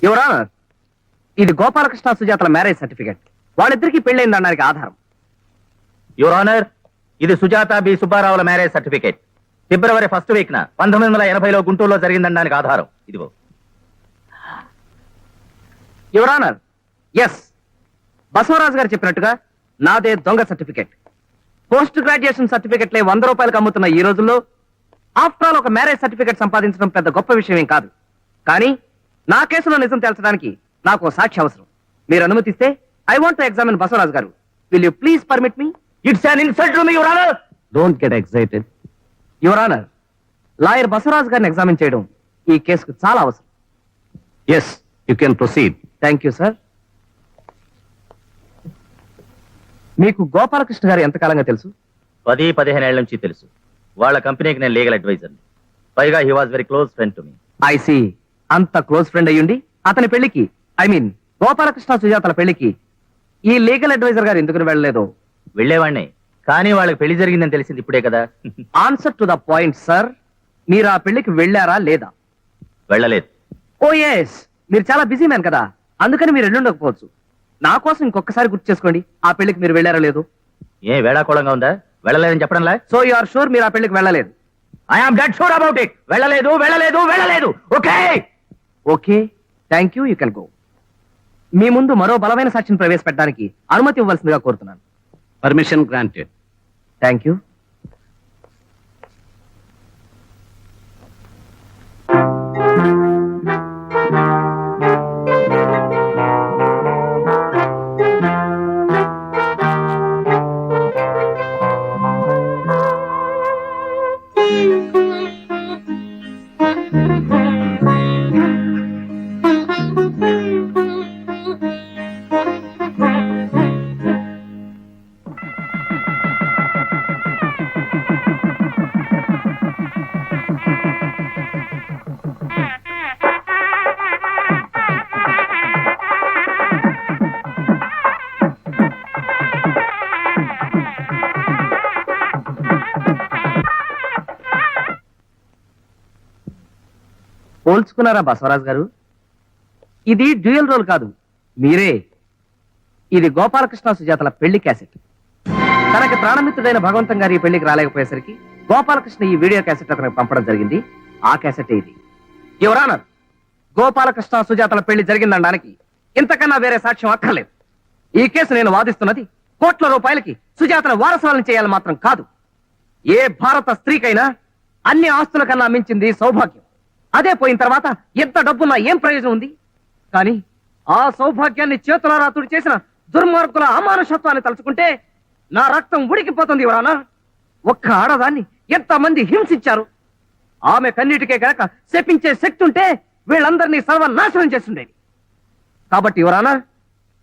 Your honour, ఇది Gopalakrishna సుజాతల marriage certificate. వాళ్ళిద్దరికీ పెళ్ళైందనడానికి ఆధారం. యువర్ ఆనర్, ఇది సుజాత బి సుబ్బారావుల మ్యారేజ్ సర్టిఫికేట్. ఫిబ్రవరి 1st వీక్ 1980లో గుంటూరులో జరిగిందనడానికి ఆధారం ఇదిగో. యువర్ ఆనర్, ఎస్, బసవరాజు గారు చెప్పినట్టుగా నాదే దొంగ సర్టిఫికెట్. పోస్ట్ గ్రాడ్యుయేషన్ సర్టిఫికెట్లే 100 రూపాయలకు అమ్ముతున్న ఈ రోజుల్లో ఆఫ్టర్ ఆల్ ఒక మ్యారేజ్ సర్టిఫికెట్ సంపాదించడం పెద్ద గొప్ప విషయం ఏం కాదు. కానీ నా కేసులో నిజం తేల్చడానికి నాకు ఓ సాక్షి అవసరం. మీరు అనుమతిస్తే I want to examine Basavaraju గారు. Will you please permit me? It's an insult to me your honour. Don't get excited. Your honour, lawyer Basavaraju గారిని ఎగ్జామిన్ చేయడం ఈ కేసుకు చాలా అవసరం. Yes, you can proceed. Thank you sir. మీకు గోపాలకృష్ణ గారు ఎంతకాలంగా తెలుసు? 10-15 ఏళ్ల నుంచి తెలుసు. వాళ్ళ కంపెనీకి నేను లీగల్ అడ్వైజర్. పైగా he was very close friend to me. I see. అంత క్లోజ్ ఫ్రెండ్ అయ్యుండి అతని పెళ్లికి, ఐ మీన్ గోపాలకృష్ణ సుజాతల పెళ్లికి ఈ లీగల్ అడ్వైజర్ గారు ఎందుకు వెళ్ళలేదో? వెళ్లేవాడిని, కానీ వాళ్ళకి పెళ్లి జరిగిందని తెలిసింది ఇప్పుడే కదా. Answer to the point sir. మీరు ఆ పెళ్లికి వెళ్ళారా లేదా? వెళ్ళలేదు. ఓ ఎస్, మీరు చాలా బిజీ మ్యాన్ కదా, అందుకని మీరు వెళ్ళుండకపోవచ్చు. నా కోసం ఇంకొకసారి గుర్తు చేసుకోండి, ఆ పెళ్లికి మీరు వెళ్ళారా లేదు? ఏ వేళాకోళంగా ఉందా? వెళ్ళలేదని చెప్పడంలా. సో యు ఆర్ షూర్ మీరు ఆ పెళ్లికి వెళ్ళలేదు? I am dead sure about it. వెళ్ళలేదు, వెళ్ళలేదు, వెళ్ళలేదు. Okay okay, thank you. You can go. మీ ముందు మరో బలమైన సాక్షిని ప్రవేశపెట్టడానికి అనుమతి ఇవ్వాల్సిందిగా కోరుతున్నాను. Permission granted. Thank you. పోల్చుకున్నారా బసవరాజు గారు? ఇది డ్యూయల్ రోల్ కాదు, మీరే. ఇది గోపాలకృష్ణ సుజాతల పెళ్లి క్యాసెట్. తనకి ప్రాణమిత్రుడైన భగవంతం గారు ఈ పెళ్లికి రాలేకపోయేసరికి గోపాలకృష్ణ ఈ వీడియో క్యాసెట్ అతనికి పంపడం జరిగింది. ఆ క్యాసెట్ ఇది. యువర్ ఆనర్, గోపాలకృష్ణ సుజాతల పెళ్లి జరిగిందనడానికి ఇంతకన్నా వేరే సాక్ష్యం అక్కర్లేదు. ఈ కేసు నేను వాదిస్తున్నది కోట్ల రూపాయలకి సుజాతను వారసులను చేయాలి మాత్రం కాదు. ఏ భారత స్త్రీకైనా అన్ని ఆస్తుల కన్నా మించింది సౌభాగ్యం. అదే పోయిన తర్వాత ఎంత డబ్బున్నా ఏం ప్రయోజనం ఉంది? కానీ ఆ సౌభాగ్యాన్ని చేతులారా తుడి చేసిన దుర్మార్గుల అమానుషత్వాన్ని తలుచుకుంటే నా రక్తం ఉడికిపోతుంది. ఎవరన్నా ఒక్క ఆడదాన్ని ఎంతమంది హింసించారు. ఆమె కన్నిటికే కనుక శపించే శక్తి ఉంటే వీళ్ళందరినీ సర్వనాశనం చేస్తుండేది. కాబట్టి ఎవరన్నా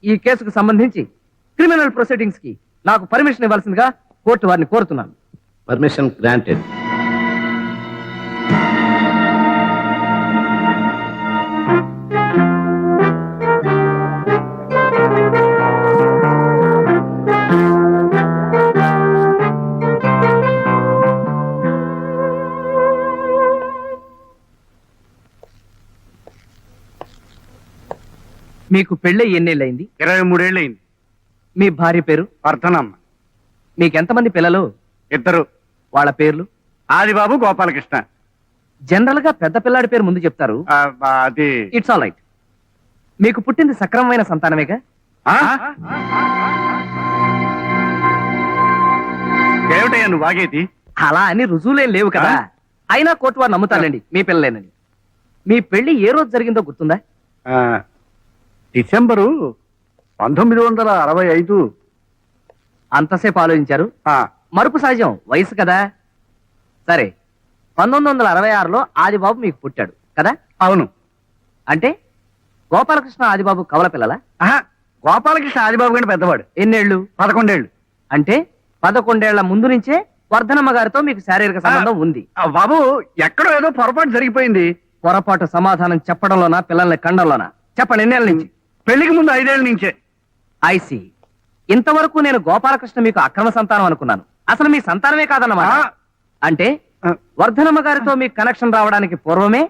ఈ కేసుకు సంబంధించి క్రిమినల్ ప్రొసీడింగ్స్ కి నాకు పర్మిషన్ ఇవ్వాల్సిందిగా కోర్టు వారిని కోరుతున్నాను. Permission granted. మీకు పెళ్ళి ఎన్నేళ్ళయింది? 23 ఏళ్ళయింది. మీ భార్య పేరు? వర్ధనమ్మ. మీకెంతమంది పిల్లలు? 2. వాళ్ళ పేర్లు? ఆదిబాబు, గోపాలకృష్ణ. జనరల్ గా పెద్ద పిల్లాడి పేరు ముందు చెప్తారు. అది ఇట్స్ ఆల్ రైట్. మీకు పుట్టింది సక్రమమైన సంతానమేగా? ఏమిటయ్యా నువ్వు వాగేది? అలా అని రుజువులేం లేవు కదా. అయినా కోర్టు వారు నమ్ముతారండి మీ పిల్లలేనని. మీ పెళ్లి ఏ రోజు జరిగిందో గుర్తుందా? డిసెంబరు 1965. అంతసేపు ఆలోచించారు. మరుపు సహజం, వయసు కదా. సరే, 1966లో ఆదిబాబు మీకు పుట్టాడు కదా? అవును. అంటే గోపాలకృష్ణ ఆదిబాబు కవల పిల్లలా? గోపాలకృష్ణ ఆదిబాబు కంటే పెద్దవాడు. ఎన్నేళ్లు? 11 ఏళ్ళు. అంటే 11 ఏళ్ల ముందు నుంచే వర్ధనమ్మ గారితో మీకు శారీరక సంబంధం ఉంది. బాబు, ఎక్కడో ఏదో పొరపాటు జరిగిపోయింది. పొరపాటు సమాధానం చెప్పడంలోనా పిల్లల్ని కండంలోనా? చెప్పండి, ఎన్నేళ్ల నుంచి? పెళ్లికి ముందు 5 ఏళ్ల నుంచే. ఐసి. ఇంతవరకు నేను గోపాలకృష్ణ మీకు అక్రమ సంతానం అనుకున్నాను. అసలు మీ సంతానమే కాదన్నమాట. అంటే వర్ధనమ్మ గారితో మీకు కనెక్షన్ రావడానికి పూర్వమే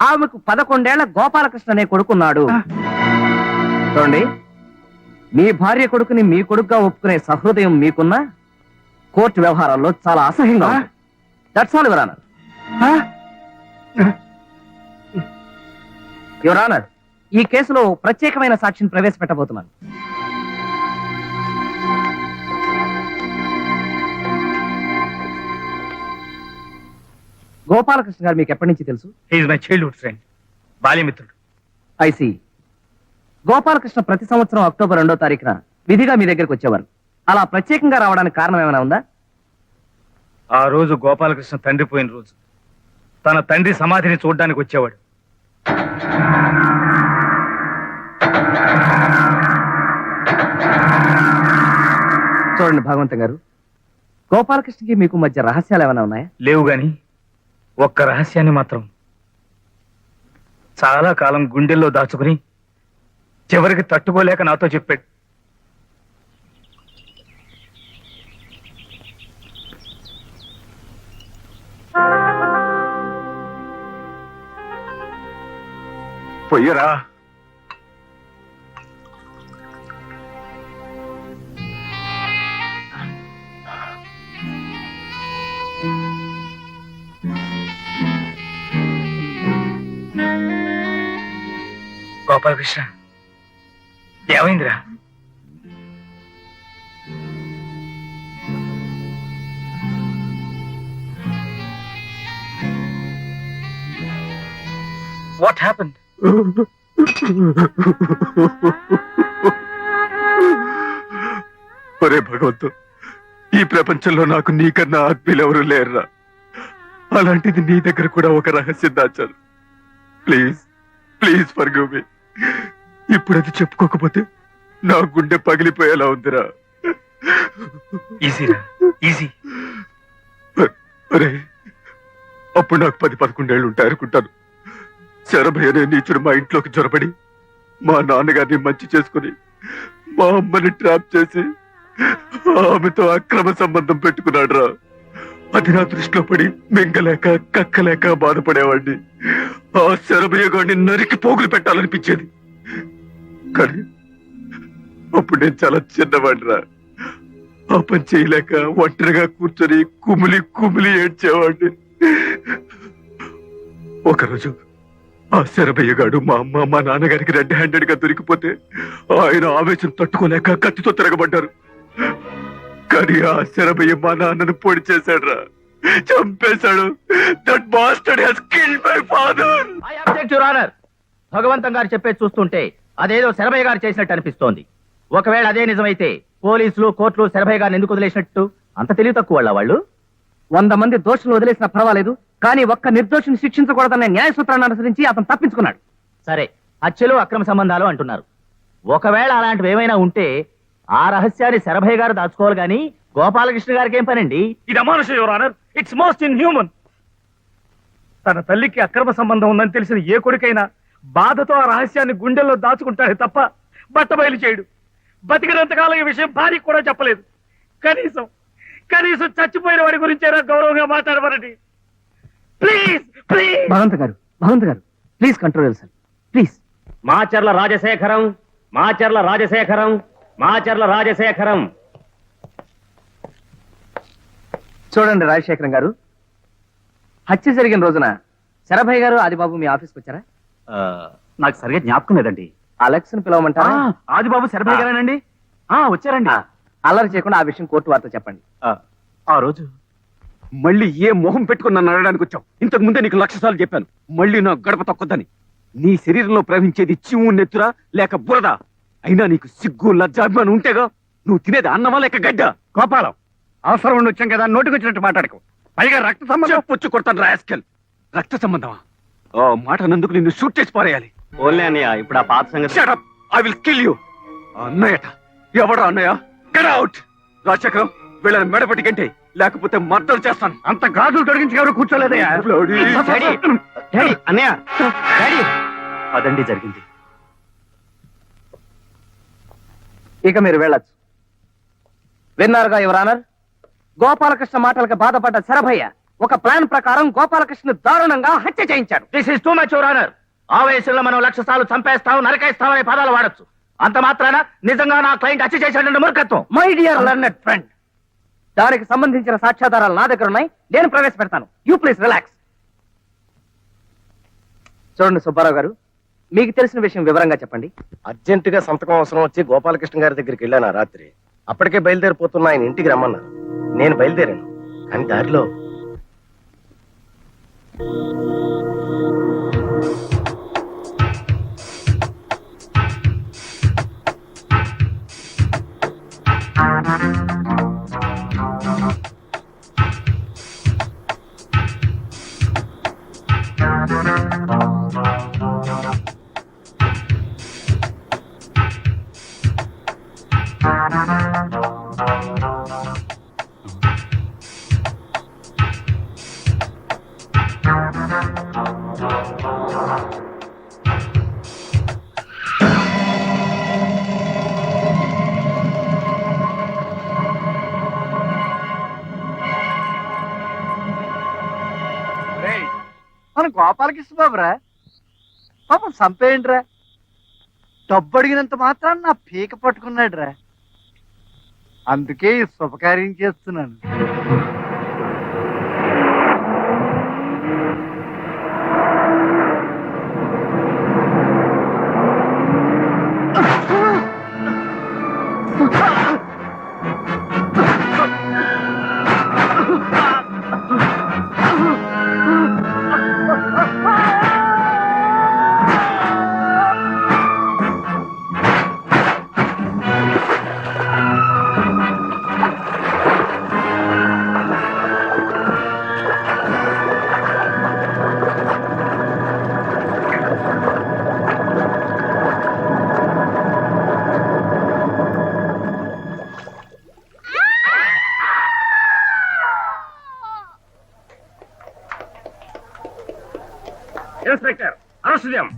ఆమెకు 11 ఏళ్ల గోపాలకృష్ణ అనే కొడుకున్నాడు. చూడండి, మీ భార్య కొడుకుని మీ కొడుకుగా ఒప్పుకునే సహృదయం మీకున్నా కోర్టు వ్యవహారాల్లో చాలా అసహ్యంగా ఉంది. That's all your honour. Your honour, ఈ కేసులో ప్రత్యేకమైన సాక్షిని ప్రవేశపెట్టబోతున్నాను. గోపాలకృష్ణ గారు మీకు ఎప్పటి నుంచి తెలుసు? ఈజ్ మై చైల్డ్హుడ్ ఫ్రెండ్, బాల్యమిత్రుడు. ఐసి. గోపాలకృష్ణ ప్రతి సంవత్సరం అక్టోబర్ 2వ తారీఖున విధిగా మీ దగ్గరికి వచ్చేవారు. అలా ప్రత్యేకంగా రావడానికి కారణం ఏమైనా ఉందా? ఆ రోజు గోపాలకృష్ణ తండ్రి పోయిన రోజు తన తండ్రి సమాధిని చూడడానికి వచ్చేవాడు. చూడండి భగవంతం గారు, గోపాలకృష్ణకి మీకు మధ్య రహస్యాలు ఏమైనా ఉన్నాయా? లేవు గాని ఒక్క రహస్యాన్ని మాత్రం చాలా కాలం గుండెల్లో దాచుకుని చివరికి తట్టుకోలేక నాతో చెప్పాడు. పొయ్యరా. గోపాలకృష్ణ, ఏమైందిరా? What happened? ఒరే భగవంతు, ఈ ప్రపంచంలో నాకు నీకన్నా ఆత్మీయులెవరూ లేరురా. అలాంటిది నీ దగ్గర కూడా ఒక రహస్యం దాచాను. Please please forgive me. ఇప్పుడు అది చెప్పుకోకపోతే నా గుండె పగిలిపోయేలా ఉందిరా. ఈజీరా, ఈజీ. అరే, అప్పుడు నాకు 10-11 ఏళ్ళు ఉంటాయి అనుకుంటాను. శరభయ్య అనే నీచుడు మా ఇంట్లోకి జొరబడి మా నాన్నగారిని మంచి చేసుకుని మా అమ్మని ట్రాప్ చేసి ఆమెతో అక్రమ సంబంధం పెట్టుకున్నాడు రా. అది నా దృష్టిలో పడి మింగలేక కక్కలేక బాధపడేవాడిని. ఆ శరభయ్య గారిని నరికి పోగులు పెట్టాలనిపించేది. కానీ అప్పుడు నేను చాలా చిన్నవాడిరా. ఆ పని చేయలేక ఒంటరిగా కూర్చొని కుమిలి కుమిలి ఏడ్చేవాడిని. ఒకరోజు ఆ శరభయ్య గాడు మా అమ్మ మా నాన్నగారికి రెడ్ హ్యాండెడ్ గా దొరికిపోతే ఆయన ఆవేశం తట్టుకోలేక కత్తితో తిరగబడ్డారు. కానీ ఆ శరభయ్య మా నాన్నను పొడి చేశాడు, చంపేశాడు. That bastard has killed my father. I object your honour. Bhagavantam గారు చెప్పేది చూస్తుంటే అదేదో శరభయ్య గారు చేసినట్టు అనిపిస్తోంది. ఒకవేళ అదే నిజమైతే పోలీసులు కోర్టులు శరభయ్య గారిని ఎందుకు వదిలేసినట్టు? అంత తెలివి తక్కువ వాళ్ళు. 100 మంది దోషులు వదిలేసినా పర్వాలేదు, కానీ ఒక్క నిర్దోషిని శిక్షించకూడదనే న్యాయ సూత్రాన్ని అనుసరించి అతను తప్పించుకున్నాడు. సరే, హత్యలు అక్రమ సంబంధాలు అంటున్నారు. ఒకవేళ అలాంటివి ఏమైనా ఉంటే ఆ రహస్యాన్ని శరభయ్య గారు దాచుకోవాలి గాని గోపాలకృష్ణ గారికి ఏం పనండి? ఇది అమానుషం your honour. It's most inhuman. తన తల్లికి అక్రమ సంబంధం ఉందని తెలిసిన ఏ కొడుకైనా బాధతో ఆ రహస్యాన్ని గుండెల్లో దాచుకుంటాడే తప్ప బట్టబయలు చేయడు. బతికినంతకాలం ఈ విషయం భార్యకి కూడా చెప్పలేదు. కనీసం కనీసం చచ్చిపోయిన వాడి గురించైనా గౌరవంగా మాట్లాడమనండి. Please please. భగవంత గారు please control sir, please. Macherla Rajasekharam, Macherla Rajasekharam, Macherla Rajasekharam. చూడండి రాజశేఖరం గారు, హత్య జరిగిన రోజున శరభయ్య గారు ఆదిబాబు మీ ఆఫీస్కి వచ్చారా? నాకు సరిగా జ్ఞాపకం లేదండి. అలెక్స్ ని పిలవమంటారా? ఆదిబాబు శరభయ్య గారేనండి. వచ్చారండి. అల్లరి చేయకుండా ఆ విషయం కోర్టు వారితో చెప్పండి. ఆ రోజు మళ్ళీ ఏ మొహం పెట్టుకుని నన్ను అడగడానికి వచ్చావు? ఇంతకు ముందే నీకు 1,00,000 సార్లు చెప్పాను, మళ్ళీ నా గడప తొక్కదని. నీ శరీరంలో ప్రవహించేది చిమ్ము నెత్తురా లేక బురద? అయినా నీకు సిగ్గు లజ్జాభిమానం ఉంటేగా. నువ్వు తినేది అన్నమా లేక గడ్డ? గోపాలం, అవసరం ఉండి వచ్చాం కదా, నోటికి వచ్చినట్టు మాట్లాడకు. పైగా రక్త సంబంధం. పొచ్చు కొడతాను రాస్కెల్. రక్త సంబంధమా? ఆ మాట నందుకు నిన్ను షూట్ చేసి పారేయాలి. ఓన్లీ అన్నయ్య, ఇప్పుడు ఆ పాత సంగతి. Shut up! I will kill you. అన్నయ్యట? ఎవడా అన్నయ్య? Get out! రాజశేఖరం, వీళ్ళని మెడపట్టి గంటే, లేకపోతే మర్డర్ చేస్తాను. అంత గాజులు తొలగించి ఎవరు కూర్చోలేదయ్యా. Bloody- అన్నయ్య, అదండి జరిగింది. ఇక మీరు వెళ్ళొచ్చు. విన్నారుగా యువర్ ఆనర్, గోపాలకృష్ణ మాటలకు బాధపడ్డ శరభయ్య ఒక ప్లాన్ ప్రకారం గోపాలకృష్ణ దారుణంగా హత్య చేయించాడు. This is too much your honour. ఆవేశంలో మనం 1,00,000 సార్లు చంపేస్తాం, నరకేస్తాం అనే పదాలు వాడొచ్చు. అంత మాత్రాన నిజంగా నా క్లయింట్ హత్య చేశాడంటే మూర్ఖత్వం. మై డియర్ లర్నెడ్ ఫ్రెండ్, దానికి సంబంధించిన సాక్ష్యాధారాలు నా దగ్గర ఉన్నాయి. నేను ప్రవేశపెడతాను. You please relax. చూడండి సుబ్బారావు గారు, మీకు తెలిసిన విషయం వివరంగా చెప్పండి. అర్జెంటుగా సంతకం అవసరం వచ్చి గోపాలకృష్ణ గారి దగ్గరికి వెళ్ళాను ఆ రాత్రి. అప్పటికే బయలుదేరిపోతున్న ఆయన ఇంటికి రమ్మన్నారు. నేను బయలుదేరాను, కానీ దారిలో మన గోపాలకృష్ణ బాబురా, పాపం చంపేయండిరా. డబ్బు అడిగినంత మాత్రాన్ని నా పీక పట్టుకున్నాడురా. అందుకే ఈ శుభకార్యం చేస్తున్నాను. ఇన్స్పెక్టర్, అరెస్ట్ చేయం.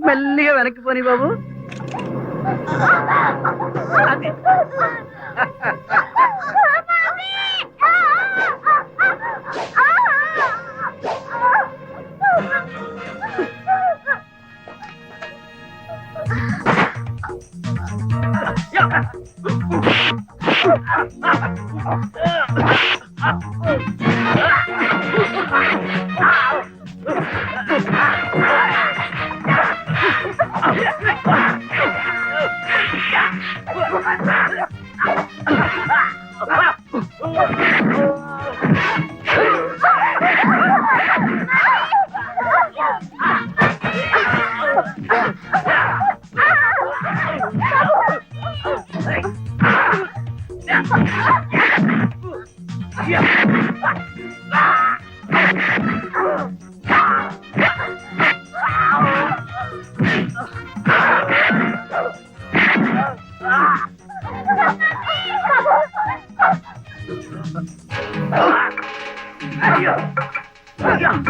మెల్లిగా వెనక్కి పోనీ బాబు. Ah!